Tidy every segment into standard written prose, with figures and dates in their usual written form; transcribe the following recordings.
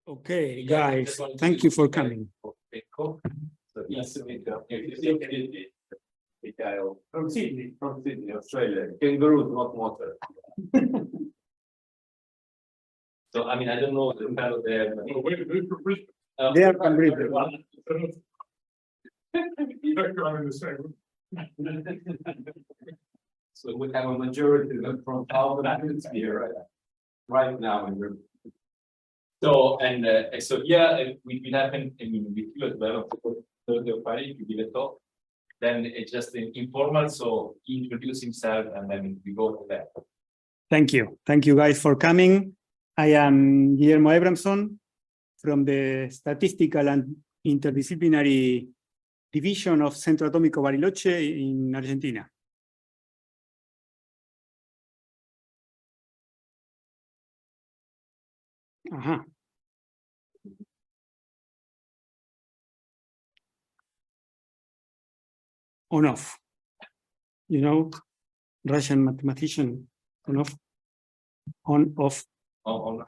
Okay, guys, thank you for coming. From Sydney, Australia. Kangaroo, not water. So, I mean, I don't know the fellow there. They are from Britain. So we have a majority from our atmosphere right now. So, and so, yeah, we happen, I mean, we feel as well, the party, to give a talk. Then it's just informal, so he introduce himself and then we go to that. Thank you. Thank you guys for coming. I am Guillermo Abramson from the Statistical and Interdisciplinary Division of Centro Atómico Bariloche in Argentina. On off. You know, Russian mathematician, on off. On off. On.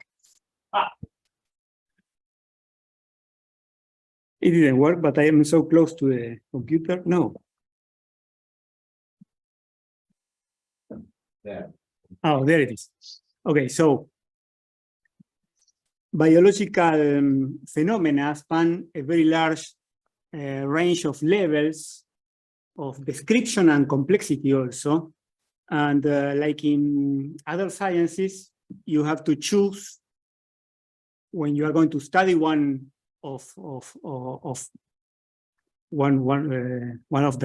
It didn't work, but I am so close to the computer. No. There. Oh, there it is. Okay, so biological phenomena span a very large range of levels of description and complexity also. And like in other sciences, you have to choose when you are going to study one of the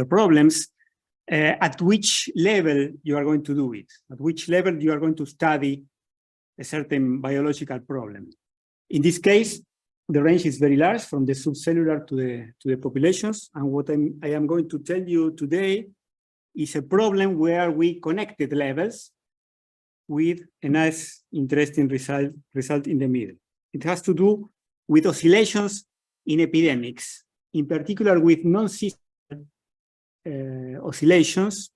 problems, at which level you are going to do it, at which level you are going to study a certain biological problem. In this case, the range is very large, from the subcellular to the populations. And what I am going to tell you today is a problem where we connected levels with a nice, interesting result in the middle. It has to do with oscillations in epidemics, in particular with non-seasonal oscillations.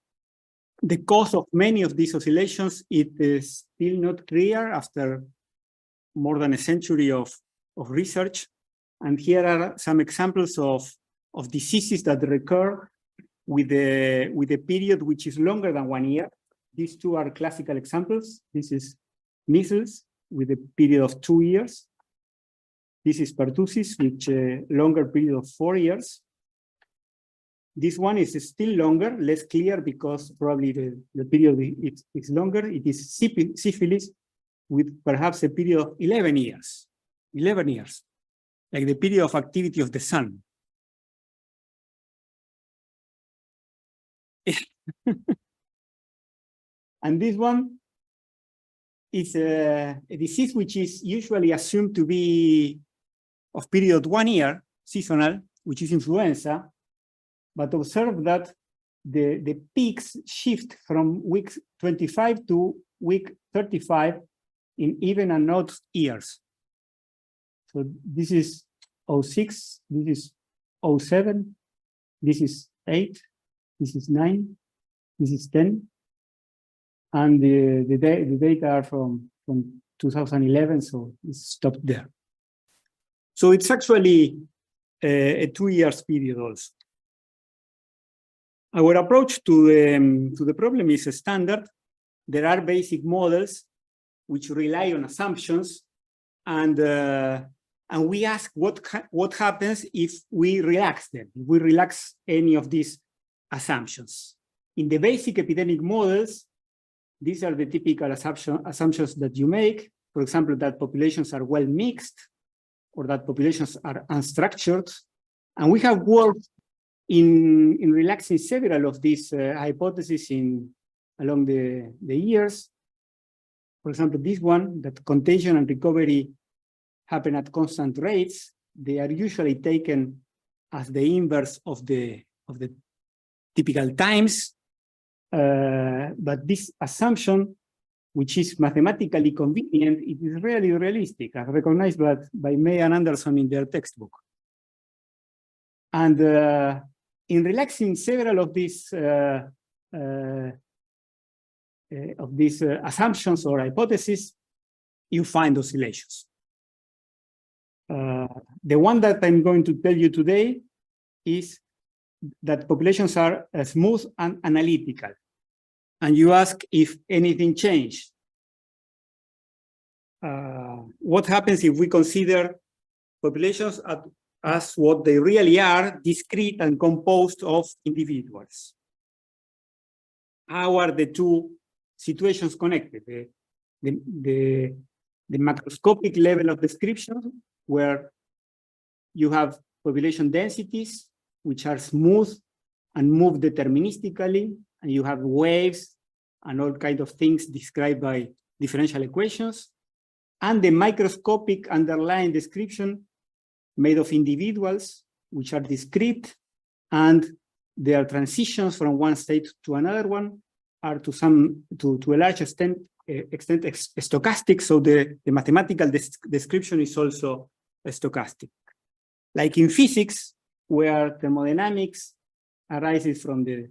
The cause of many of these oscillations, it is still not clear after more than a century of research. And here are some examples of diseases that recur with a period which is longer than 1 year. These two are classical examples. This is measles with a period of 2 years. This is pertussis, which a longer period of 4 years. This one is still longer, less clear because probably the period is longer. It is syphilis with perhaps a period of 11 years. 11 years, like the period of activity of the sun. And this one is a disease which is usually assumed to be of period 1 year, seasonal, which is influenza, but observe that the peaks shift from week 25 to week 35 in even and odd years. So this is 06, this is 07, this is 8, this is 9, this is 10, and the data are from 2011, so it's stopped there. So it's actually a 2 years period also. Our approach to the problem is a standard. There are basic models which rely on assumptions, and we ask what happens if we relax them, if we relax any of these assumptions. In the basic epidemic models, these are the typical assumptions that you make. For example, that populations are well mixed, or that populations are unstructured. And we have worked in relaxing several of these hypotheses along the years. For example, this one, that contagion and recovery happen at constant rates. They are usually taken as the inverse of the typical times. But this assumption, which is mathematically convenient, it is really realistic, as recognized by May and Anderson in their textbook. And in relaxing several of these assumptions or hypotheses, you find oscillations. The one that I'm going to tell you today is that populations are smooth and analytical. And you ask if anything changed. What happens if we consider populations as what they really are, discrete and composed of individuals? How are the two situations connected? The macroscopic level of description, where you have population densities, which are smooth and move deterministically, and you have waves and all kinds of things described by differential equations, and the microscopic underlying description made of individuals, which are discrete, and their transitions from one state to another one are to a large extent stochastic. So the mathematical description is also stochastic. Like in physics, where thermodynamics arises from the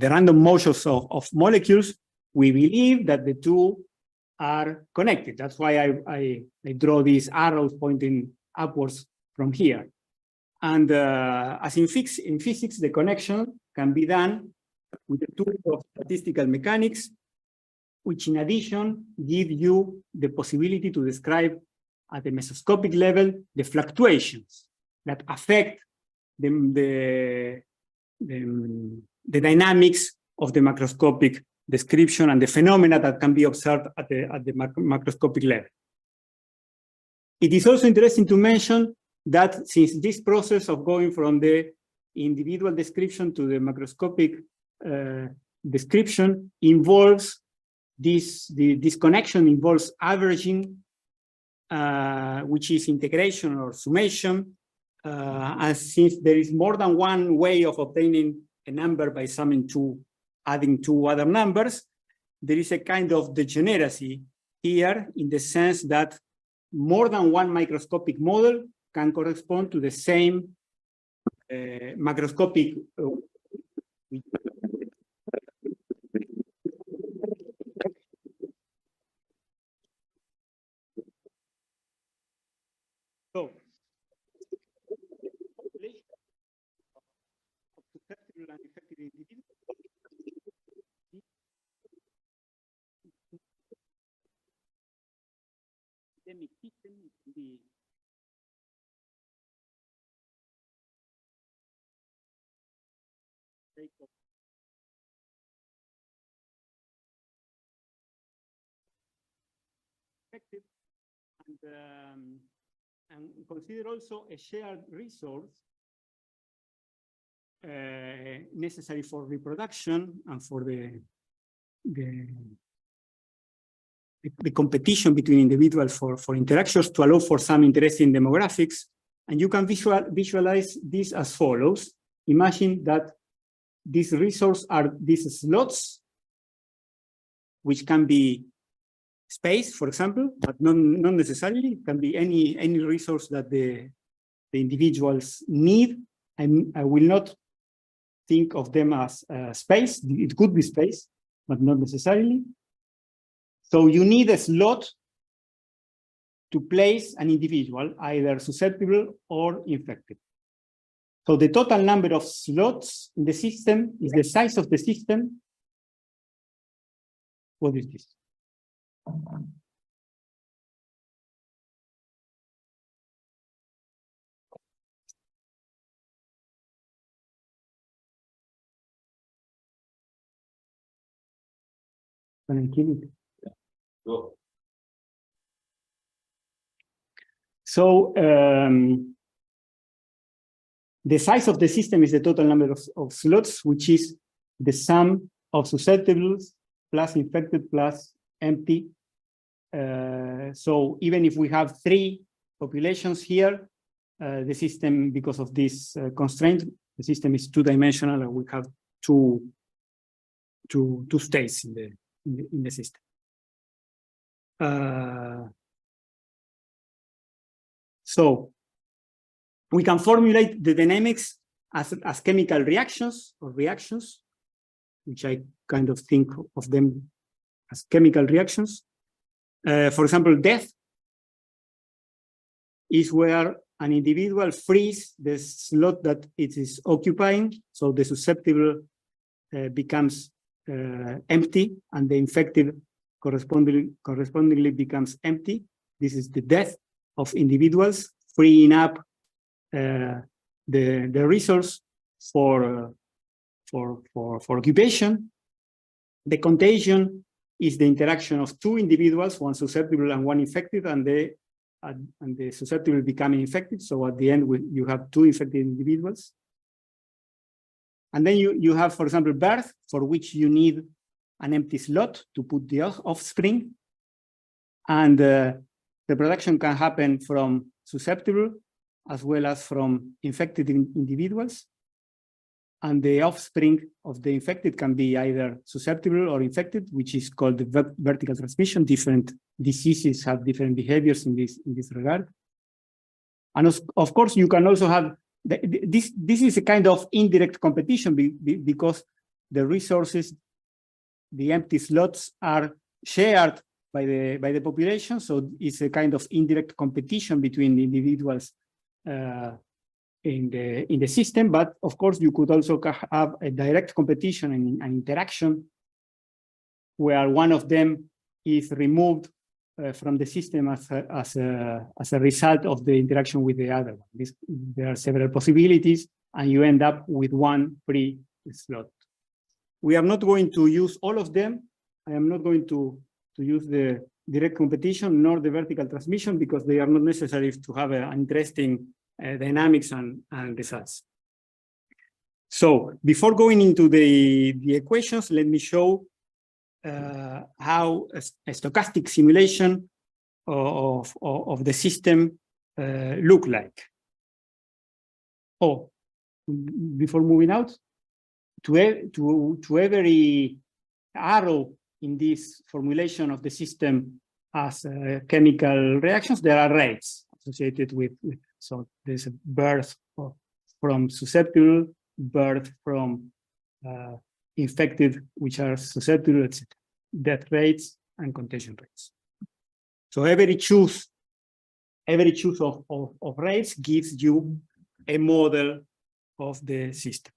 random motions of molecules, we believe that the two are connected. That's why I draw these arrows pointing upwards from here. And as in physics, the connection can be done with the tool of statistical mechanics, which in addition give you the possibility to describe at the mesoscopic level the fluctuations that affect the dynamics of the macroscopic description and the phenomena that can be observed at the macroscopic level. It is also interesting to mention that since this process of going from the individual description to the macroscopic description involves this connection involves averaging, which is integration or summation, and since there is more than one way of obtaining a number by adding two other numbers, there is a kind of degeneracy here in the sense that more than one microscopic model can correspond to the same macroscopic so susceptible and effective individuals epidemic system can be effective and consider also a shared resource necessary for reproduction and for the competition between individuals for interactions to allow for some interesting demographics. And you can visualize this as follows. Imagine that these resources are these slots, which can be space, for example, but not necessarily. It can be any resource that the individuals need. I will not think of them as space. It could be space, but not necessarily. So you need a slot to place an individual, either susceptible or infected. So the total number of slots in the system is the size of the system. What is this? Can I kill it? Cool. So the size of the system is the total number of slots, which is the sum of susceptibles plus infected plus empty. So even if we have 3 populations here, the system, because of this constraint, the system is 2-dimensional, and we have two states in the system. So we can formulate the dynamics as chemical reactions or reactions, which I kind of think of them as chemical reactions. For example, death is where an individual frees the slot that it is occupying, so the susceptible becomes empty, and the infected correspondingly becomes empty. This is the death of individuals, freeing up the resource for occupation. The contagion is the interaction of two individuals, one susceptible and one infected, and the susceptible becoming infected. So at the end, you have two infected individuals. And then you have, for example, birth, for which you need an empty slot to put the offspring. And the reproduction can happen from susceptible as well as from infected individuals. And the offspring of the infected can be either susceptible or infected, which is called the vertical transmission. Different diseases have different behaviors in this regard. And of course, you can also have, this is a kind of indirect competition because the resources, the empty slots are shared by the population. So it's a kind of indirect competition between the individuals in the system, but of course you could also have a direct competition and an interaction where one of them is removed from the system as a result of the interaction with the other one. There are several possibilities, and you end up with one free slot. We are not going to use all of them. I am not going to use the direct competition nor the vertical transmission because they are not necessary to have an interesting dynamics and results. So before going into the equations, let me show how a stochastic simulation of the system look like. Oh, before moving out, to every arrow in this formulation of the system as chemical reactions, there are rates associated with. So there's a birth from susceptible, birth from infected, which are susceptible, etc. Death rates and contagion rates. So every choose of rates gives you a model of the system.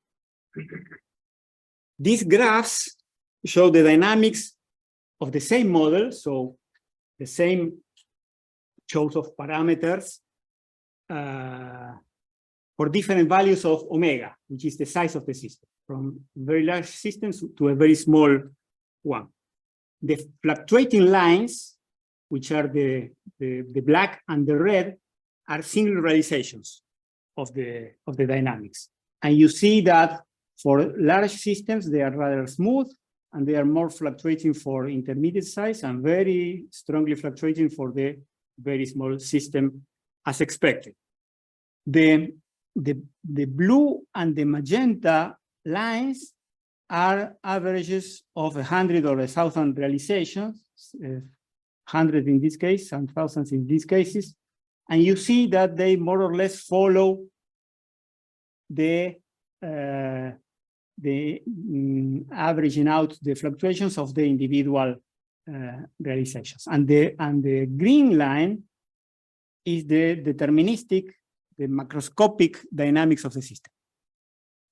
These graphs show the dynamics of the same model, so the same choice of parameters for different values of omega, which is the size of the system, from very large systems to a very small one. The fluctuating lines, which are the black and the red, are single realizations of the dynamics. And you see that for large systems, they are rather smooth, and they are more fluctuating for intermediate size and very strongly fluctuating for the very small system as expected. The blue and the magenta lines are averages of 100 or 1,000 realizations, 100 in this case and thousands in these cases. And you see that they more or less follow the averaging out the fluctuations of the individual realizations. And the green line is the deterministic, the macroscopic dynamics of the system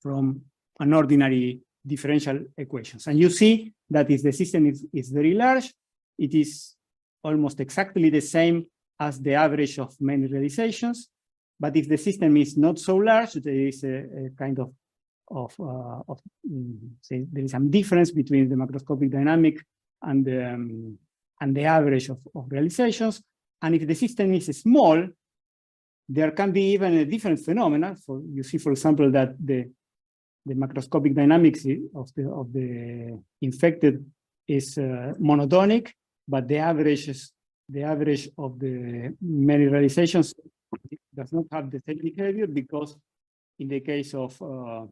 from an ordinary differential equations. And you see that if the system is very large, it is almost exactly the same as the average of many realizations. But if the system is not so large, there is a kind of say there is some difference between the macroscopic dynamic and the average of realizations. And if the system is small, there can be even a different phenomena. You see, for example, that the macroscopic dynamics of the infected is monotonic, but the average of the many realizations does not have the same behavior, because in the case of a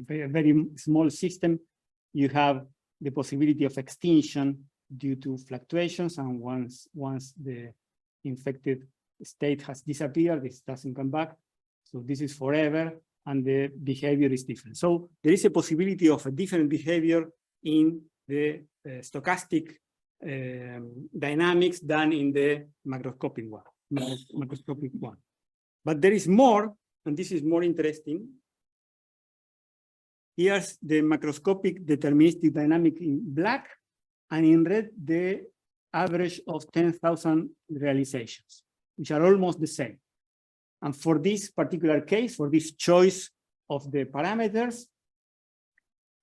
very small system, you have the possibility of extinction due to fluctuations, and once the infected state has disappeared, this doesn't come back. So this is forever, and the behavior is different. So there is a possibility of a different behavior in the stochastic dynamics than in the macroscopic one. But there is more, and this is more interesting. Here's the macroscopic deterministic dynamic in black, and in red, the average of 10,000 realizations, which are almost the same. And for this particular case, for this choice of the parameters,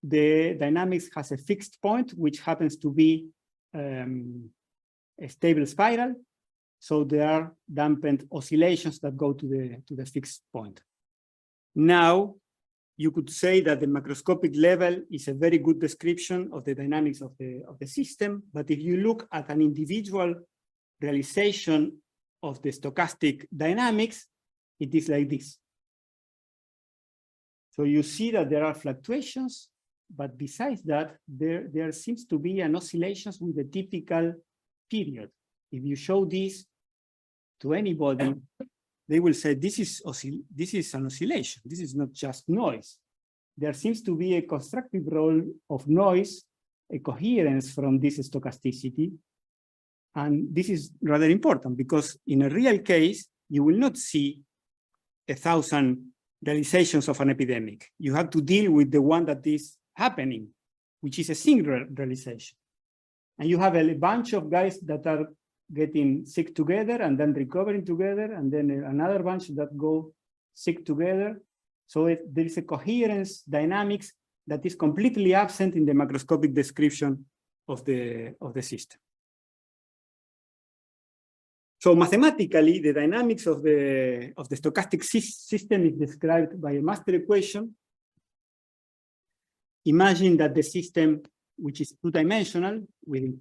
the dynamics has a fixed point, which happens to be a stable spiral. So there are dampened oscillations that go to the fixed point. Now, you could say that the macroscopic level is a very good description of the dynamics of the system. But if you look at an individual realization of the stochastic dynamics, it is like this. So you see that there are fluctuations, but besides that, there seems to be an oscillations with a typical period. If you show this to anybody, they will say, this is an oscillation. This is not just noise. There seems to be a constructive role of noise, a coherence from this stochasticity. And this is rather important because in a real case, you will not see 1,000 realizations of an epidemic. You have to deal with the one that is happening, which is a single realization. And you have a bunch of guys that are getting sick together and then recovering together, and then another bunch that go sick together. So there is a coherence dynamics that is completely absent in the macroscopic description of the system. So mathematically, the dynamics of the stochastic system is described by a master equation. Imagine that the system, which is two-dimensional, with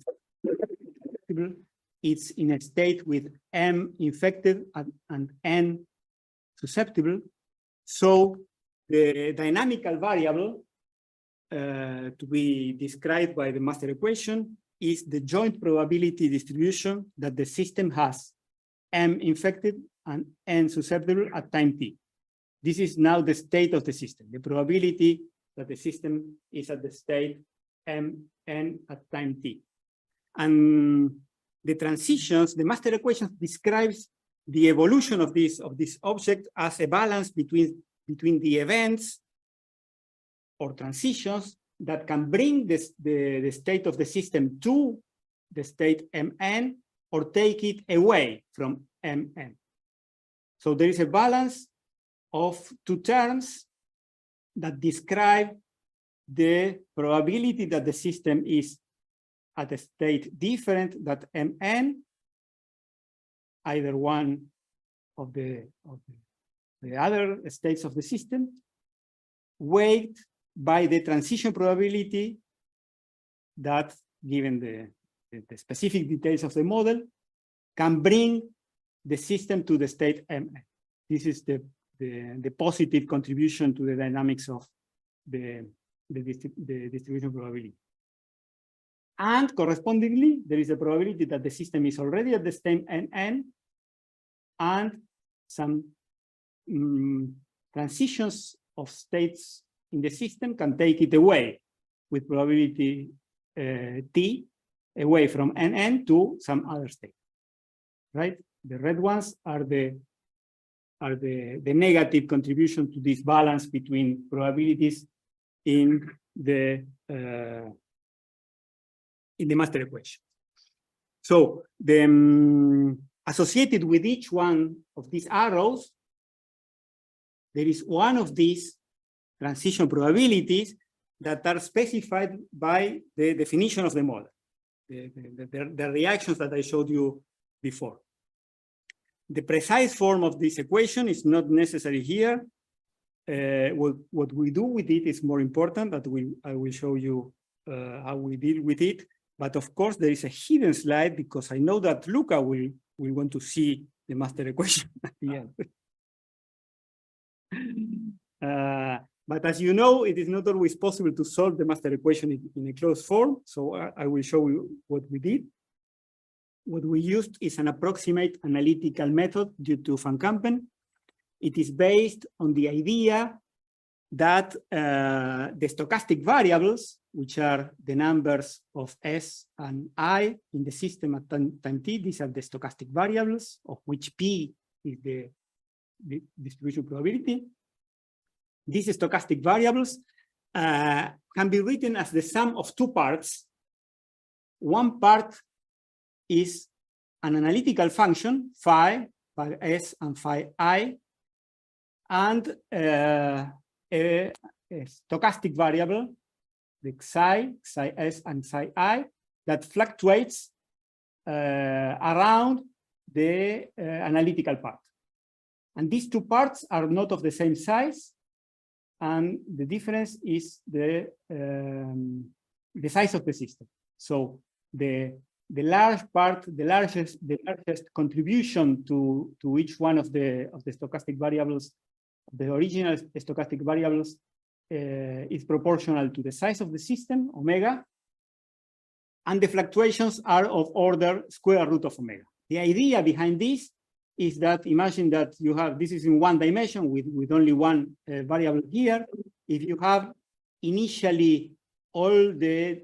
it's in a state with M infected and N susceptible. So the dynamical variable to be described by the master equation is the joint probability distribution that the system has M infected and N susceptible at time t. This is now the state of the system, the probability that the system is at the state Mn at time t. And the transitions, the master equation describes the evolution of this object as a balance between the events or transitions that can bring the state of the system to the state Mn or take it away from Mn. So there is a balance of two terms that describe the probability that the system is at a state different than Mn, either one of the other states of the system, weighed by the transition probability that, given the specific details of the model, can bring the system to the state Mn. This is the positive contribution to the dynamics of the distribution probability. And correspondingly, there is a probability that the system is already at the state Nn, and some transitions of states in the system can take it away with probability t away from Nn to some other state, right? The red ones are the negative contribution to this balance between probabilities in the master equation. So associated with each one of these arrows, there is one of these transition probabilities that are specified by the definition of the model, the reactions that I showed you before. The precise form of this equation is not necessary here. What we do with it is more important, that I will show you how we deal with it. But of course, there is a hidden slide because I know that Luca will want to see the master equation at the end. But as you know, it is not always possible to solve the master equation in a closed form. So I will show you what we did. What we used is an approximate analytical method due to Van Kampen. It is based on the idea that the stochastic variables, which are the numbers of S and I in the system at time t, these are the stochastic variables, of which P is the distribution probability. These stochastic variables can be written as the sum of two parts. One part is an analytical function, phi S and phi I, and a stochastic variable, the psi S and psi I, that fluctuates around the analytical part. And these two parts are not of the same size, and the difference is the size of the system. So the large part, the largest contribution to each one of the stochastic variables, the original stochastic variables, is proportional to the size of the system, omega, and the fluctuations are of order square root of omega. The idea behind this is that imagine that you have, this is in one dimension with only one variable here. If you have initially all the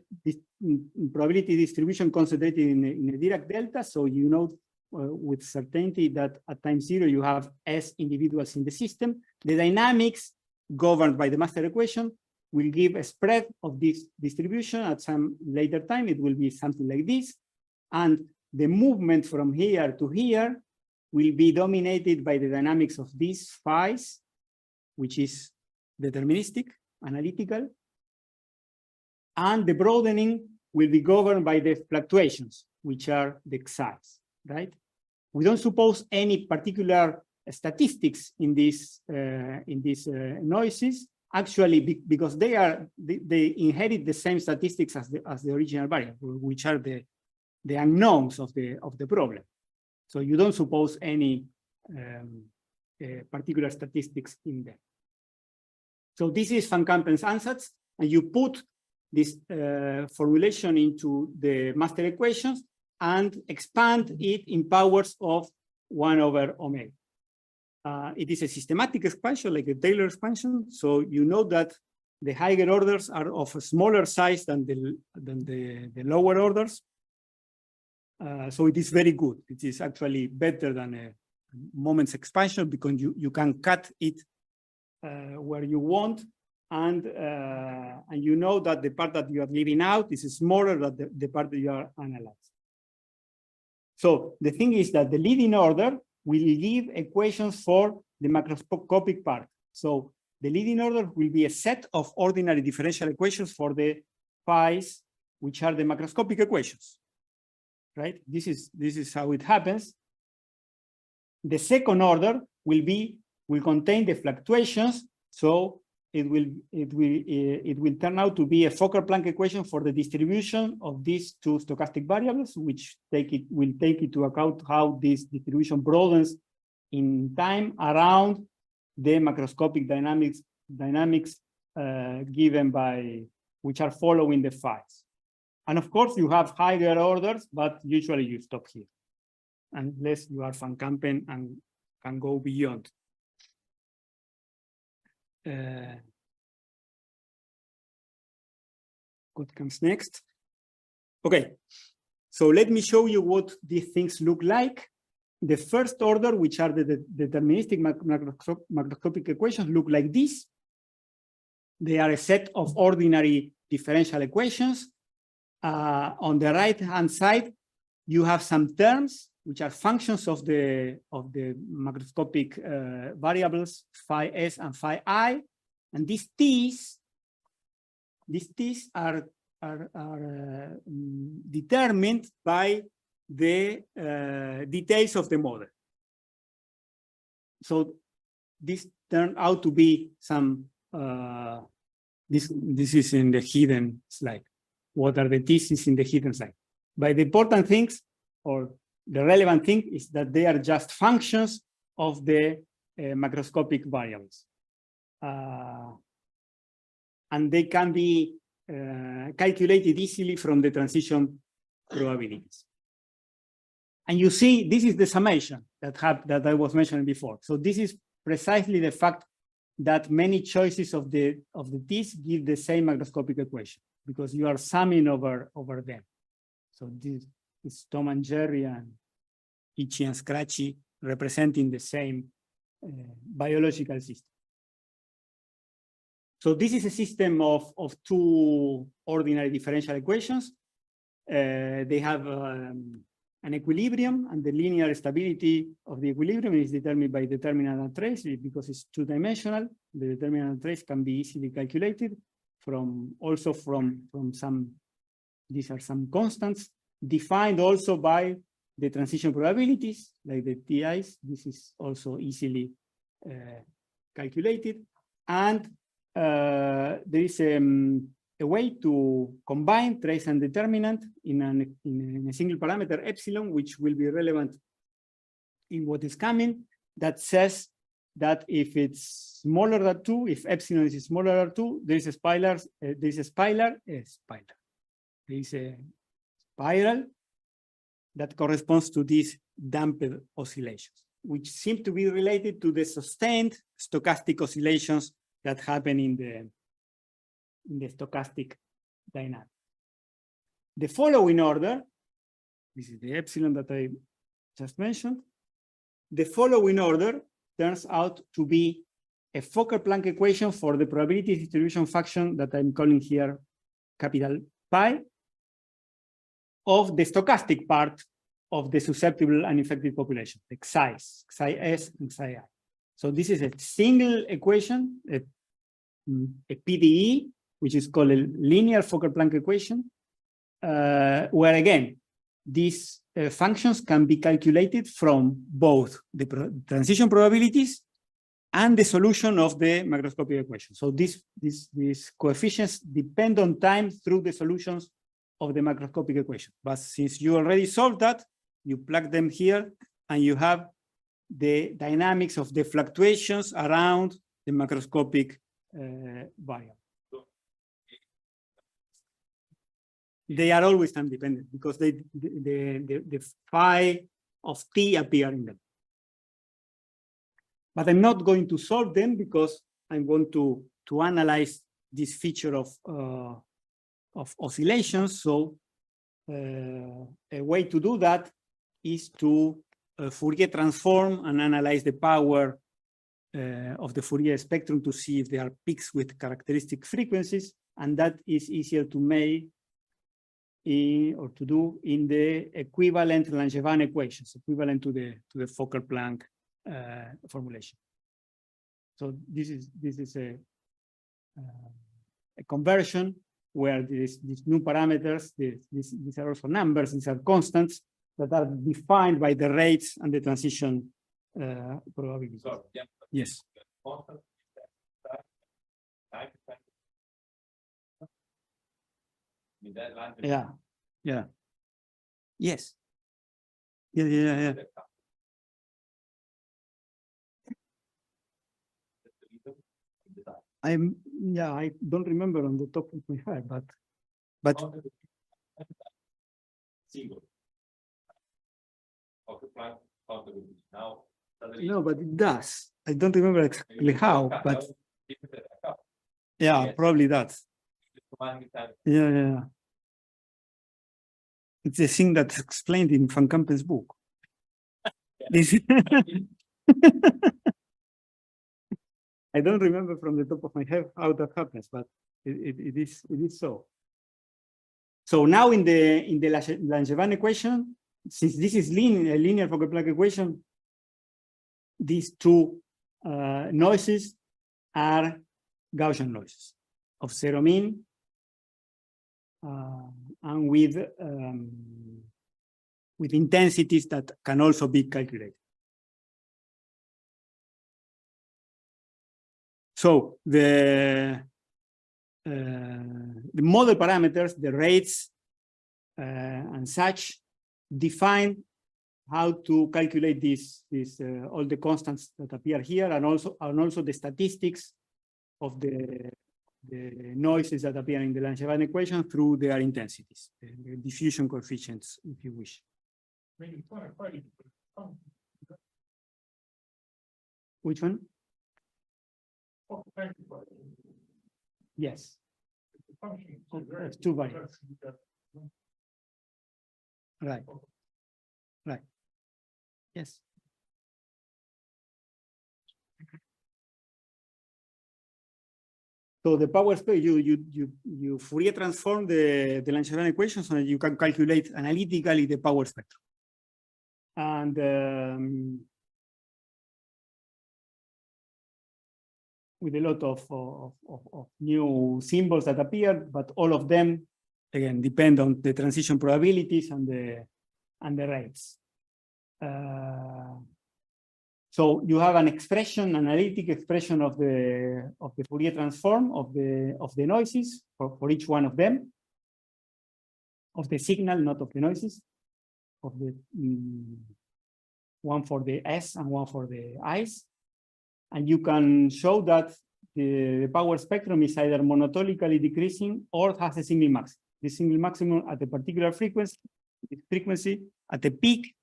probability distribution concentrated in a Dirac delta, so you know with certainty that at time zero you have S individuals in the system, the dynamics governed by the master equation will give a spread of this distribution at some later time. It will be something like this. And the movement from here to here will be dominated by the dynamics of these phi's, which is deterministic, analytical. And the broadening will be governed by the fluctuations, which are the xi's, right? We don't suppose any particular statistics in these noises, actually, because they inherit the same statistics as the original variable, which are the unknowns of the problem. So you don't suppose any particular statistics in there. So this is Van Kampen's ansatz, and you put this formulation into the master equations and expand it in powers of 1 over omega. It is a systematic expansion, like a Taylor expansion. So you know that the higher orders are of a smaller size than the lower orders. So it is very good. It is actually better than a moments expansion because you can cut it where you want, and you know that the part that you are leaving out is smaller than the part that you are analyzing. So the thing is that the leading order will give equations for the macroscopic part. So the leading order will be a set of ordinary differential equations for the phi's, which are the macroscopic equations, right? This is how it happens. The second order will contain the fluctuations, so it will turn out to be a Fokker-Planck equation for the distribution of these two stochastic variables, which will take into account how this distribution broadens in time around the macroscopic dynamics given by which are following the phi's. And of course, you have higher orders, but usually you stop here, unless you are Van Kampen and can go beyond. What comes next? Okay, so let me show you what these things look like. The first order, which are the deterministic macroscopic equations, look like this. They are a set of ordinary differential equations. On the right-hand side, you have some terms which are functions of the macroscopic variables phi S and phi I, and these t's are determined by the details of the model. So this turned out to be some. This is in the hidden slide. What are the theses in the hidden slide? But the important things, or the relevant thing, is that they are just functions of the macroscopic variables. And they can be calculated easily from the transition probabilities. And you see, this is the summation that I was mentioning before. So this is precisely the fact that many choices of the t's give the same macroscopic equation because you are summing over them. So this is Tom and Jerry and Itchy and Scratchy representing the same biological system. So this is a system of two ordinary differential equations. They have an equilibrium, and the linear stability of the equilibrium is determined by determinant and trace because it's two-dimensional. The determinant and trace can be easily calculated from some, these are some constants defined also by the transition probabilities, like the TIs. This is also easily calculated. And there is a way to combine trace and determinant in a single parameter epsilon, which will be relevant in what is coming, that says that if it's smaller than 2, if epsilon is smaller than 2, there is a spiral, that corresponds to these damped oscillations, which seem to be related to the sustained stochastic oscillations that happen in the stochastic dynamic. The following order, this is the epsilon that I just mentioned, the following order turns out to be a Fokker-Planck equation for the probability distribution function that I'm calling here capital Pi of the stochastic part of the susceptible and infected population, the Xi-S and Xi-I. So this is a single equation, a PDE, which is called a linear Fokker-Planck equation, where again, these functions can be calculated from both the transition probabilities and the solution of the macroscopic equation. So these coefficients depend on time through the solutions of the macroscopic equation. But since you already solved that, you plug them here and you have the dynamics of the fluctuations around the macroscopic variable. They are always time dependent because the phi of t appear in them. But I'm not going to solve them because I want to analyze this feature of oscillations. So a way to do that is to Fourier transform and analyze the power of the Fourier spectrum to see if there are peaks with characteristic frequencies, and that is easier to make or to do in the equivalent Langevin equations, equivalent to the Fokker-Planck formulation. So this is a conversion where these new parameters, these are also numbers, these are constants that are defined by the rates and the transition probability. So, yeah. Yes. Yeah. Yeah. Yes. Yeah. I don't remember on the top of my head, but single. No, but it does. I don't remember exactly how, but yeah, probably that. Yeah. It's a thing that's explained in Van Kampen's book. I don't remember from the top of my head how that happens, but it is so. So now in the Langevin equation, since this is a linear Fokker-Planck equation, these two noises are Gaussian noises of zero mean and with intensities that can also be calculated. So the model parameters, the rates and such, define how to calculate these all the constants that appear here, and also the statistics of the noises that appear in the Langevin equation through their intensities, the diffusion coefficients, if you wish. Which one? Yes. Of two variables. Right. Right. Yes. So the power space, you Fourier transform the Langeron equations, and you can calculate analytically the power spectrum. And with a lot of new symbols that appear, but all of them again depend on the transition probabilities and the rates. So you have an expression, analytic expression of the Fourier transform of the noises for each one of them, of the signal, not of the noises, of the one for the S and one for the I's, and you can show that the power spectrum is either monotonically decreasing or has a single maximum. The single maximum at a particular frequency at the peak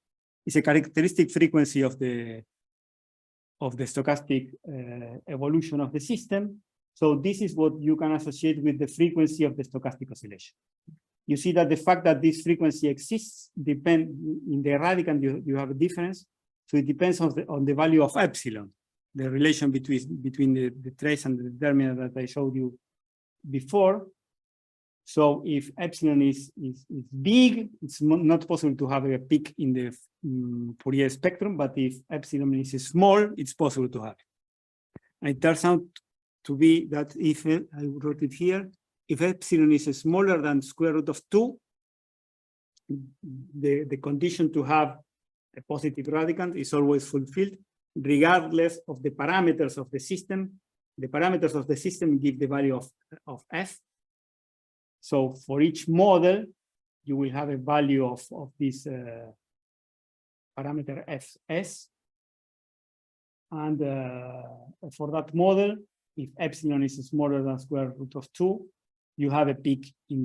is a characteristic frequency of the stochastic evolution of the system. So this is what you can associate with the frequency of the stochastic oscillation. You see that the fact that this frequency exists depend in the radicand you have a difference. So it depends on the value of epsilon, the relation between the trace and the determinant that I showed you before. So if epsilon is big, it's not possible to have a peak in the Fourier spectrum, but if epsilon is small, it's possible to have it. And it turns out to be that if, I wrote it here, if epsilon is smaller than square root of 2, the condition to have a positive radicand is always fulfilled, regardless of the parameters of the system. The parameters of the system give the value of f. So for each model, you will have a value of this parameter fs. And for that model, if epsilon is smaller than square root of 2, you have a peak in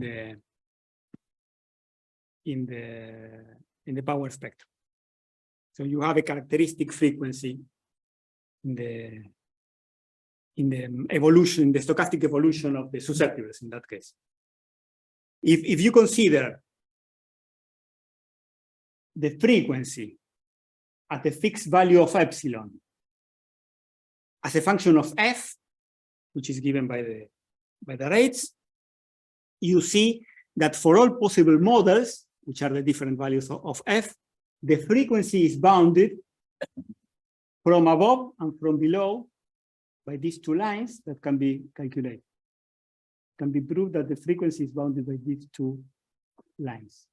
the power spectrum. So you have a characteristic frequency in the evolution, the stochastic evolution of the susceptibles in that case. If you consider the frequency at a fixed value of epsilon as a function of f, which is given by the rates, you see that for all possible models, which are the different values of f, the frequency is bounded from above and from below by these two lines that can be calculated. It can be proved that the frequency is bounded by these two lines.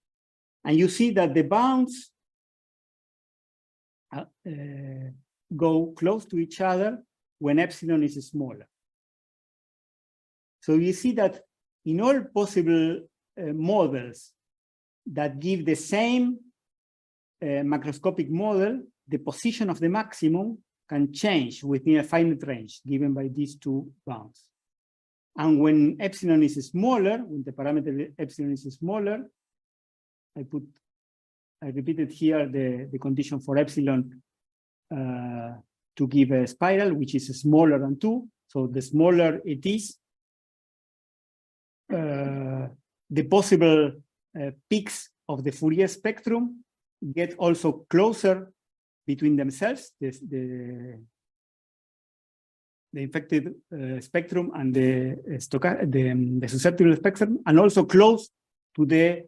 And you see that the bounds go close to each other when epsilon is smaller. So you see that in all possible models that give the same macroscopic model, the position of the maximum can change within a finite range given by these two bounds. And when epsilon is smaller, when the parameter epsilon is smaller, I repeated here the condition for epsilon to give a spiral, which is smaller than 2. So the smaller it is, the possible peaks of the Fourier spectrum get also closer between themselves, the infected spectrum and the susceptible spectrum, and also close to the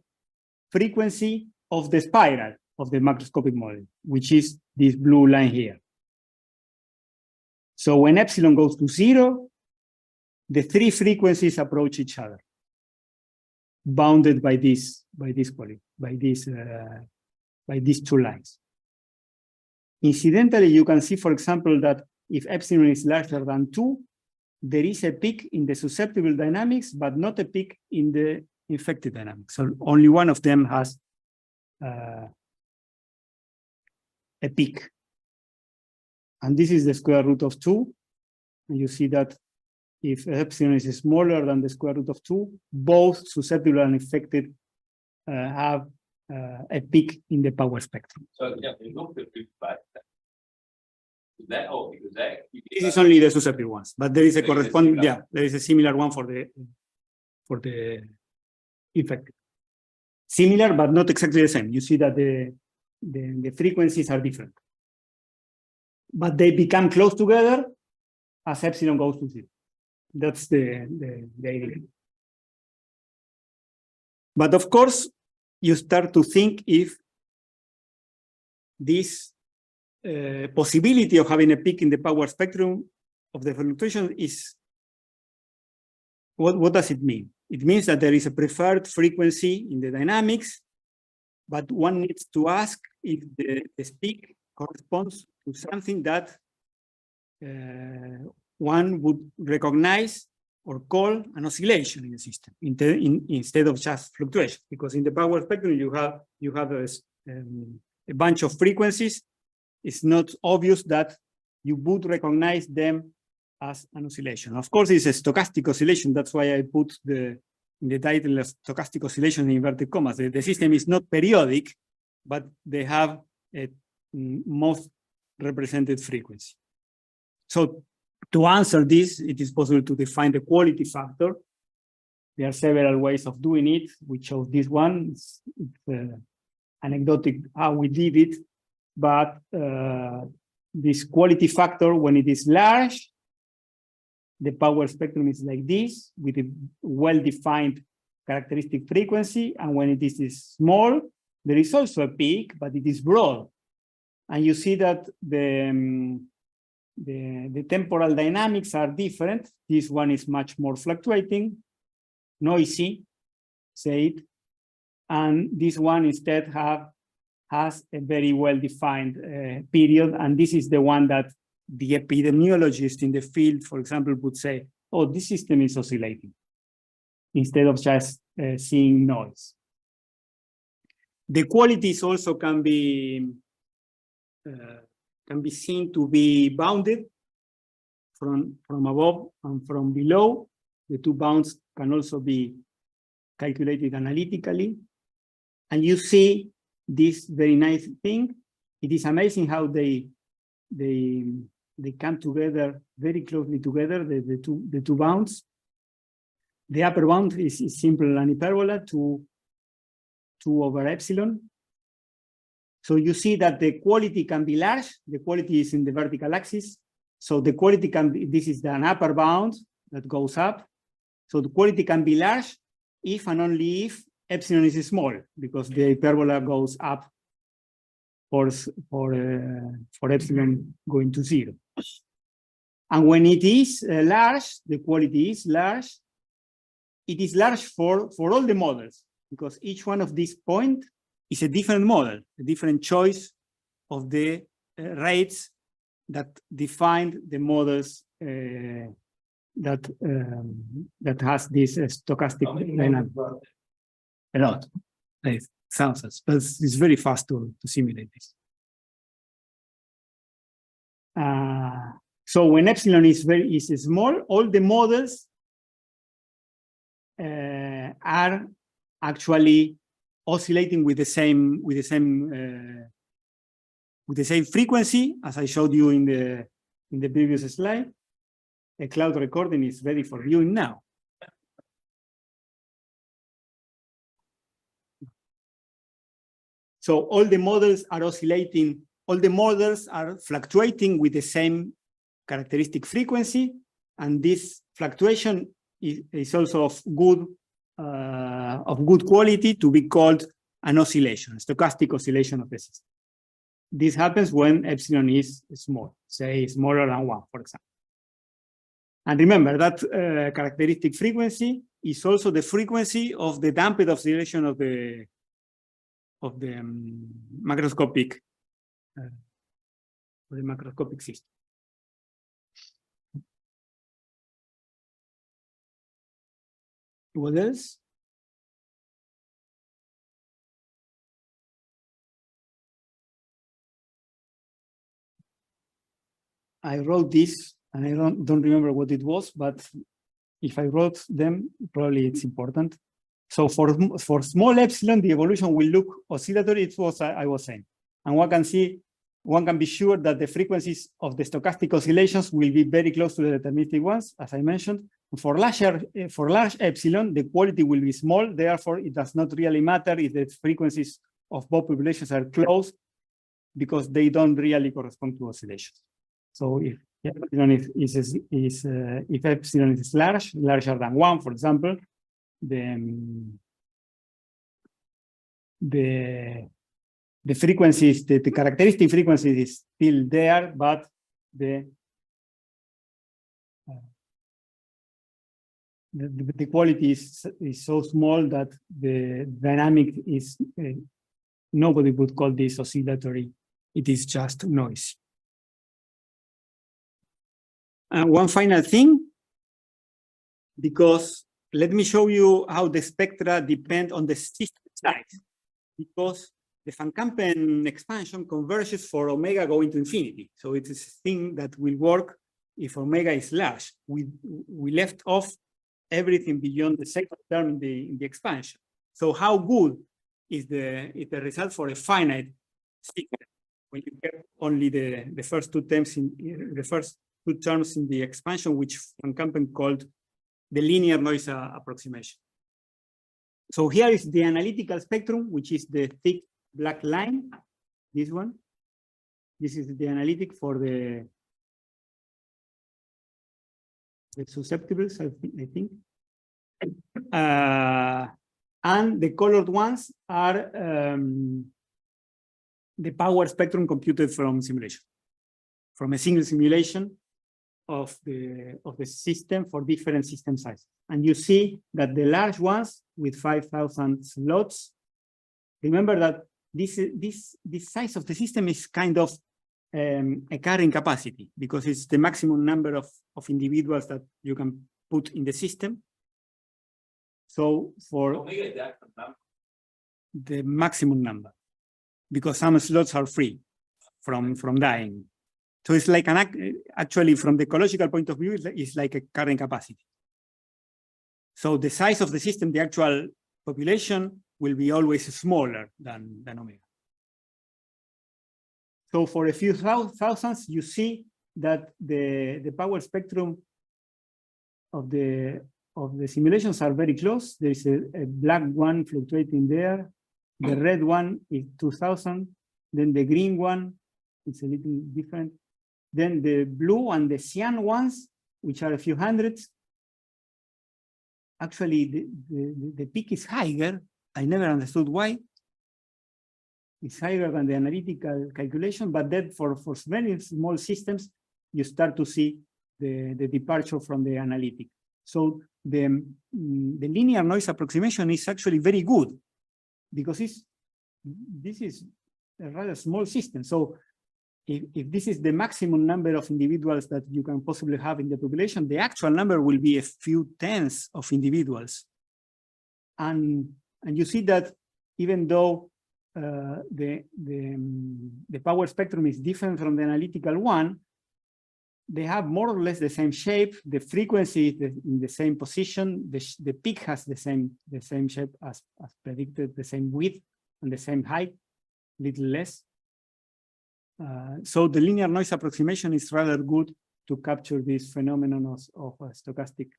frequency of the spiral of the macroscopic model, which is this blue line here. So when epsilon goes to 0, the three frequencies approach each other, bounded by these two lines. Incidentally, you can see, for example, that if epsilon is larger than 2, there is a peak in the susceptible dynamics, but not a peak in the infected dynamics. So only one of them has a peak. And this is the square root of 2. And you see that if epsilon is smaller than the square root of 2, both susceptible and infected have a peak in the power spectrum. So yeah, it looks a bit like that. That, oh, because that. This is only the susceptible ones, but there is a There is a corresponding, similar. yeah, there is a similar one for the effect. Similar, but not exactly the same. You see that the frequencies are different. But they become close together as epsilon goes to 0. That's the idea. But of course, you start to think if this possibility of having a peak in the power spectrum of the fluctuation is, what does it mean? It means that there is a preferred frequency in the dynamics, but one needs to ask if the peak corresponds to something that one would recognize or call an oscillation in the system instead of just fluctuation. Because in the power spectrum you have a bunch of frequencies. It's not obvious that you would recognize them as an oscillation. Of course, it's a stochastic oscillation. That's why I put in the title of stochastic oscillation in inverted commas. The system is not periodic, but they have a most represented frequency. So to answer this, it is possible to define the quality factor. There are several ways of doing it. We chose this one. It's anecdotic how we did it, but this quality factor, when it is large, the power spectrum is like this with a well-defined characteristic frequency, and when it is small, there is also a peak, but it is broad. And you see that the temporal dynamics are different. This one is much more fluctuating, noisy, say it, and this one instead has a very well-defined period, and this is the one that the epidemiologist in the field, for example, would say, oh, this system is oscillating, instead of just seeing noise. The qualities also can be seen to be bounded from above and from below. The two bounds can also be calculated analytically. And you see this very nice thing. It is amazing how they come together very closely together, the two bounds. The upper bound is simple an hyperbola, 2 over epsilon. So you see that the quality can be large. The quality is in the vertical axis. So the quality can be, this is an upper bound that goes up. So the quality can be large if and only if epsilon is small, because the hyperbola goes up for epsilon going to 0. And when it is large, the quality is large. It is large for all the models, because each one of these points is a different model, a different choice of the rates that define the models that has this stochastic dynamic. A lot, like thousands, but it's very fast to simulate this. So when epsilon is small, all the models are actually oscillating with the same frequency, as I showed you in the previous slide. A cloud recording is ready for viewing now. So all the models are oscillating, all the models are fluctuating with the same characteristic frequency, and this fluctuation is also of good quality to be called an oscillation, a stochastic oscillation of the system. This happens when epsilon is small, say smaller than 1, for example. And remember that characteristic frequency is also the frequency of the damped oscillation of the macroscopic system. What else? I wrote this, and I don't remember what it was, but if I wrote them, probably it's important. So for small epsilon, the evolution will look oscillatory. It was I was saying, and one can see one can be sure that the frequencies of the stochastic oscillations will be very close to the deterministic ones, as I mentioned. For large epsilon, the quality will be small. Therefore, it does not really matter if the frequencies of both populations are close, because they don't really correspond to oscillations. So if epsilon if epsilon is larger than 1, for example, then the frequencies, the characteristic frequency is still there, but the quality is so small that the dynamic is, nobody would call this oscillatory. It is just noise. And one final thing, because let me show you how the spectra depend on the system size, because the Van Kampen expansion converges for omega going to infinity. So it is a thing that will work if omega is large. We left off everything beyond the second term in the expansion. So how good is the result for a finite sequence when you get only the first two terms in the expansion, which Van Kampen called the linear noise approximation. So here is the analytical spectrum, which is the thick black line, this one. This is the analytic for the susceptibles, I think. And the colored ones are the power spectrum computed from simulation, from a single simulation of the system for different system sizes. And you see that the large ones with 5,000 slots, remember that this size of the system is kind of a carrying capacity, because it's the maximum number of individuals that you can put in the system. So for the maximum number, because some slots are free from dying. So it's like actually from the ecological point of view, it's like a carrying capacity. So the size of the system, the actual population, will be always smaller than omega. So for a few thousands, you see that the power spectrum of the simulations are very close. There is a black one fluctuating there. The red one is 2,000. Then the green one is a little different. Then the blue and the cyan ones, which are a few hundreds. Actually, the peak is higher. I never understood why. It's higher than the analytical calculation, but then for very small systems, you start to see the departure from the analytic. So the linear noise approximation is actually very good, because this is a rather small system. So if this is the maximum number of individuals that you can possibly have in the population, the actual number will be a few tens of individuals. And you see that even though the power spectrum is different from the analytical one, they have more or less the same shape. The frequency is in the same position. The peak has the same shape as predicted, the same width and the same height, little less. So the linear noise approximation is rather good to capture this phenomenon of stochastic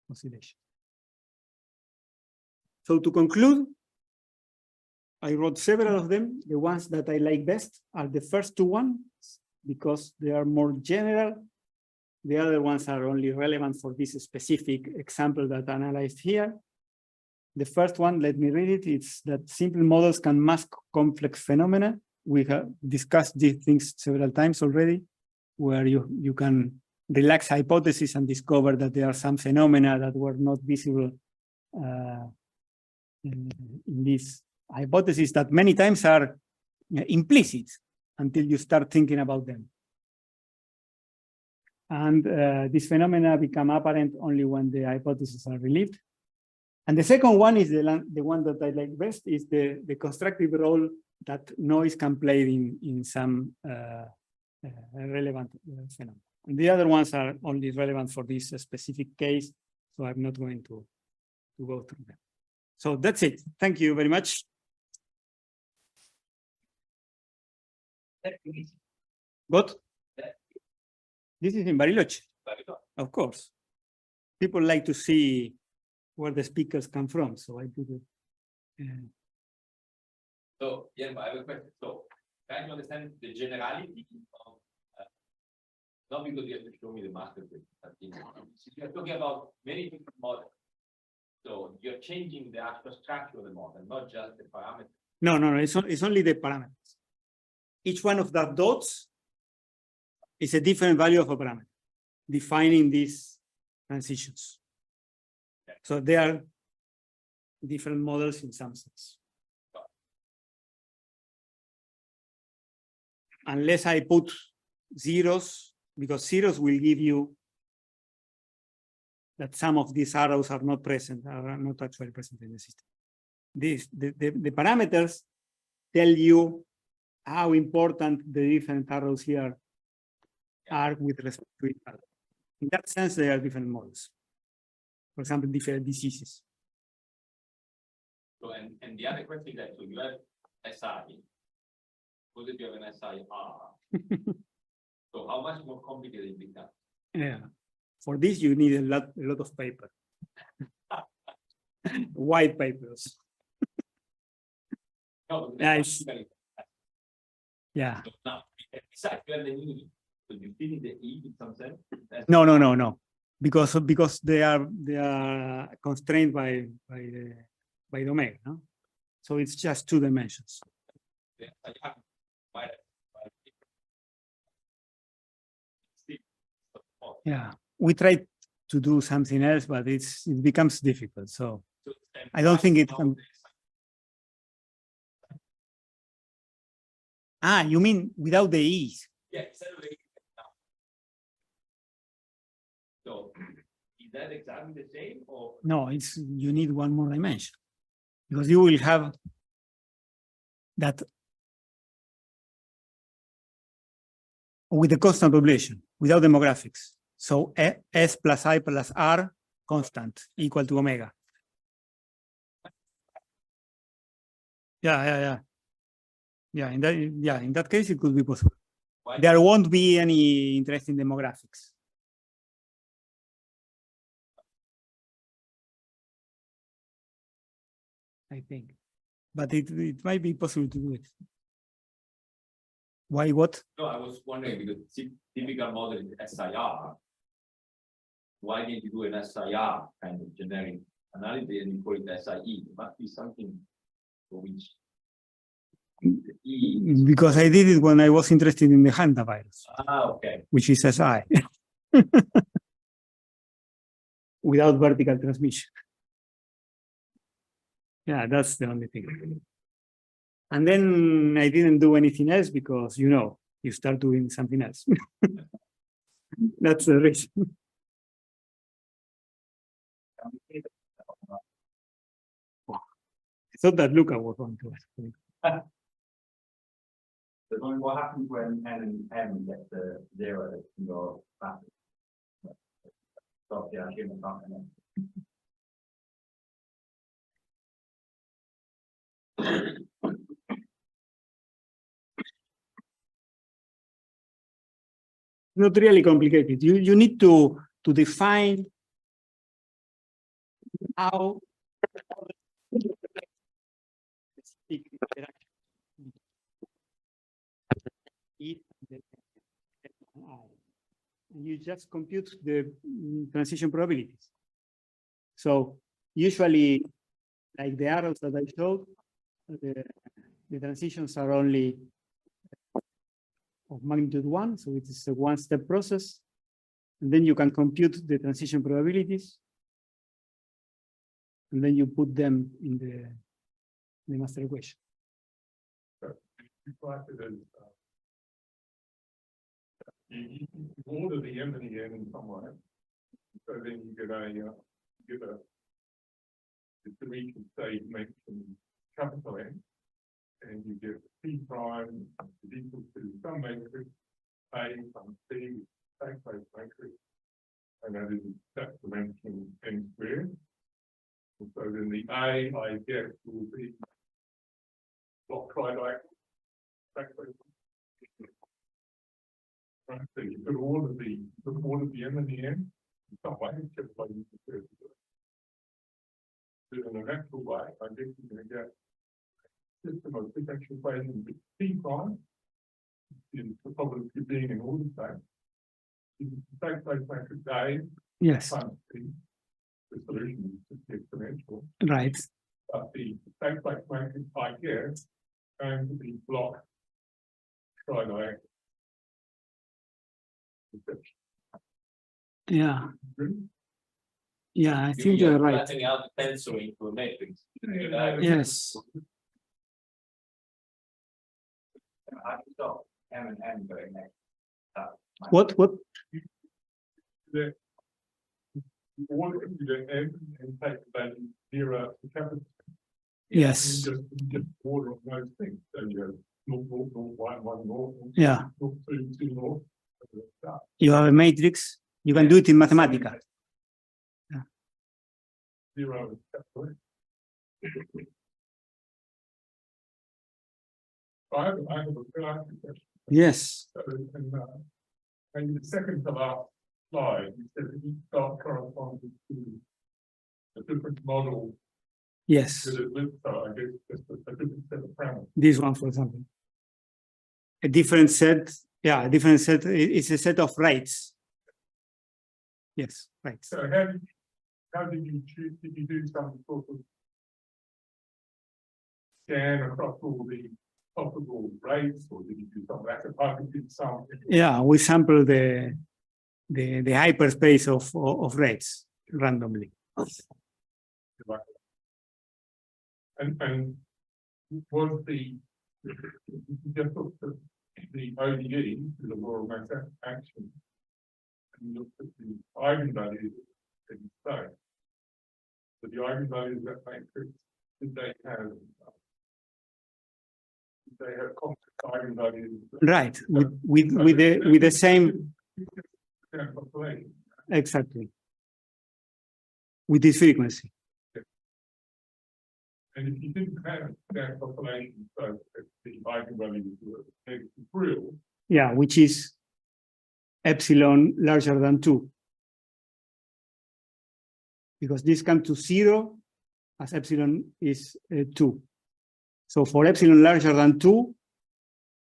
oscillation. So to conclude, I wrote several of them. The ones that I like best are the first two ones, because they are more general. The other ones are only relevant for this specific example that I analyzed here. The first one, let me read it. It's that simple models can mask complex phenomena. We have discussed these things several times already, where you can relax hypotheses and discover that there are some phenomena that were not visible in these hypotheses that many times are implicit until you start thinking about them. And these phenomena become apparent only when the hypotheses are relieved. And the second one is the one that I like best, is the constructive role that noise can play in some relevant phenomena. And the other ones are only relevant for this specific case, so I'm not going to go through them. So that's it. Thank you very much. What? This is in Bariloche, of course. People like to see where the speakers come from, so I put it. So, yeah, but I have a question. So, can you understand the generality of, not because you have to show me the master, but you're talking about many different models. So, you're changing the actual structure of the model, not just the parameters. No, it's only the parameters. Each one of the dots is a different value of a parameter, defining these transitions. So they are different models in some sense. Unless I put zeros, because zeros will give you that some of these arrows are not present, are not actually present in the system. The parameters tell you how important the different arrows here are with respect to each other. In that sense, they are different models. For example, different diseases. So, and the other question is that, so you have SI, suppose if you have an SIR, so how much more complicated it becomes? Yeah. For this, you need a lot of paper. White papers. No, Nice. Yeah. So now, besides you have the E, so you feel the E in some sense? No. Because they are constrained by the omega, no? So it's just 2 dimensions. Yeah, we tried to do something else, but it becomes difficult. So I don't think it can. Ah, you mean without the E's? Yeah, instead of the E. So is that exactly the same or? No, you need one more dimension because you will have that with the constant population without demographics. So S plus I plus R constant equal to omega. Yeah. In that case, it could be possible. Why? There won't be any interest in demographics. I think, but it might be possible to do it. Why? What? No, I was wondering because typical model is SIR. Why did you do an SIR kind of generic analysis and you call it SIE? There must be something for which the E is. Because I did it when I was interested in the hantavirus, Okay. which is SI, without vertical transmission. Yeah, that's the only thing. And then I didn't do anything else because, you start doing something else. That's the reason. I thought that Luca was going to ask me. So what happens when N and M get to 0 in your bracket? So yeah, I assume it's not enough. Not really complicated. You need to define how you just compute the transition probabilities. So usually, like the arrows that I showed, the transitions are only of magnitude 1, so it is a one-step process. And then you can compute the transition probabilities. And then you put them in the master equation. You order the M and the N in some way. So then you get a distribution state matrix capital N, and you get P prime is equal to some matrix A times C space matrix, and that is that dimension N squared. And so then the A I get will be block tridiagonal. So you put all of the M and the N, in some way, just like you prefer to do it. But in a natural way, I guess you're going to get a system of differential equations with P prime, is the probability of being in order state. If the state space matrix A Yes, times P, the solution is just exponential. right. But the state space matrix I get going to be block tridiagonal. Yeah. Yeah, I think You're you're right. flattening out the tensor into a matrix. Yes. I can stop M and N going next. What? The order of the M and take the value 0 to capital. Yes. You just order of those things. So you go 0, 0, 0, 1, 1, 0, Yeah. 0, 2, 2, 0. You have a matrix. You can do it in Mathematica. 0 is capital. I have a question. Yes. So, and the second to last slide, you said that each dot corresponds to a different model Yes. that it lives, so I guess just a different set of parameters. This one, for example. A different set. Yeah, a different set. It's a set of rates. Yes, right. So how did you choose? Did you do some sort of scan across all the possible rates, or did you do some hypothesis something? Yeah, we sample the hyperspace of rates randomly. And was the just the ODE, the law of mass action, and looked at the eigenvalues that you say. So the eigenvalues that matrix, did they have complex eigenvalues? Right, with the same. Population. Exactly. With this frequency. And if you didn't have that population, so if the eigenvalues were negative real, Yeah, which is epsilon larger than 2. Because this comes to 0 as epsilon is 2. So for epsilon larger than 2,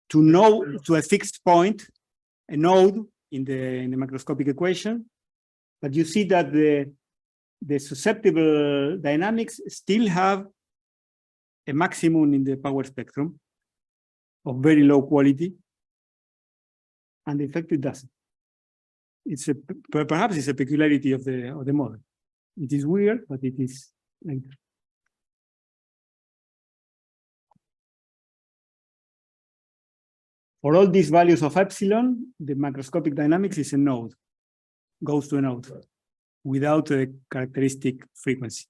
to know to a fixed point, a node in the macroscopic equation, but you see that the susceptible dynamics still have a maximum in the power spectrum of very low quality, and the effect it doesn't. It's a perhaps it's a peculiarity of the model. It is weird, but it is like that. For all these values of epsilon, the macroscopic dynamics is a node, goes to a node without a characteristic frequency.